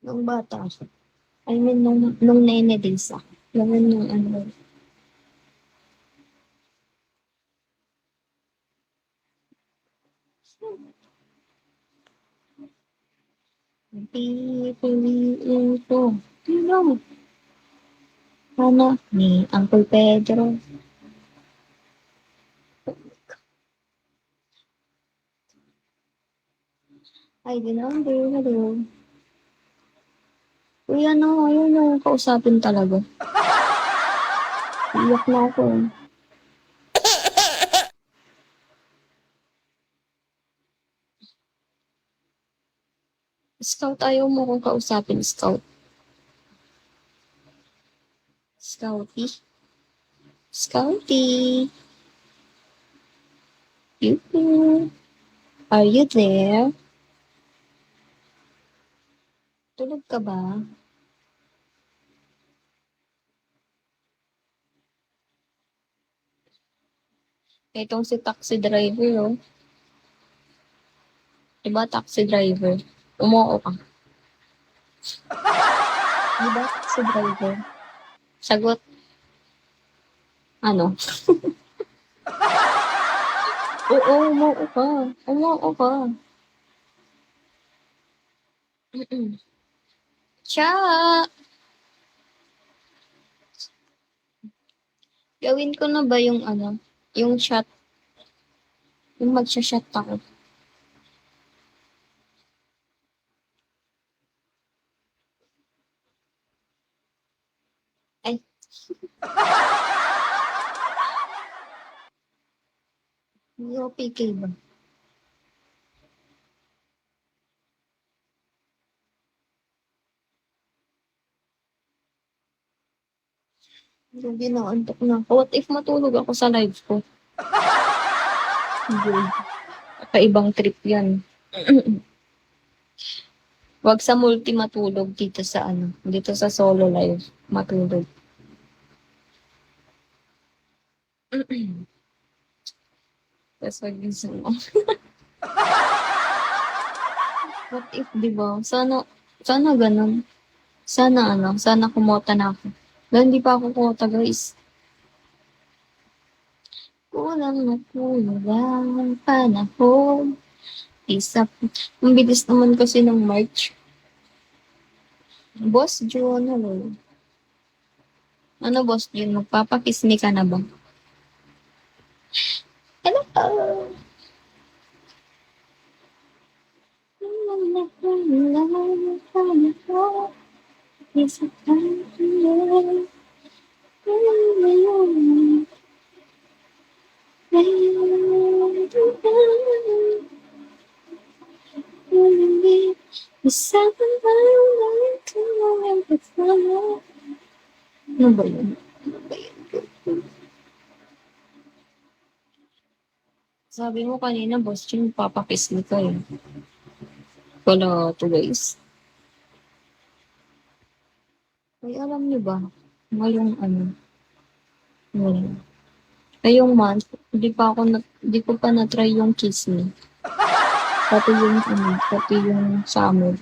Nung bata ako. I mean, nung nene days ako. Laman yung ano. Pipiliin ko. Sino? Ano? Ni Uncle Pedro. Ay, di na. Hello. Uy, ano? Ayun yung kausapin talaga. Iyak na ako. Scout, ayaw mo kong kausapin, Scout. Scouty. Scouty. You. Are you there? Tulog ka ba? Itong si taxi driver, oh. Diba taxi driver? Umuo ka. Diba taxi driver? Sagot, ano? Oo, umuo ka. Umuo ka. Mm-mm. Siya! Gawin ko na ba yung ano? Yung shot? Yung magsha-shot ako. Ay, hindi ako PK ba? Hindi na, antok na ako. What if matulog ako sa live ko? Hindi. Kakaibang trip yan. Wag sa multi matulog dito sa ano, dito sa solo live matulog. Tapos magising mo. What if, di ba? Sana ganun. Sana ano, sana kumota na ako. Dahil hindi pa ako kumota, guys. Kulang na kulang panahon. Isa. Ang bilis naman kasi ng March. Boss June, hello. Ano, Boss June? Magpapakiss me ka na ba? Hello. Kulang na kulang panahon. Isa pa rin. Isang lang tumalang kasama. Ano ba yun? Ano ba yun? Sabi mo kanina, boss, yung papakiss mo ka eh. Wala to guys. Ay, alam niyo ba? Ngayong ano, ngayon. Ngayong month, di ko pa na-try yung kiss me. Pati yung summer.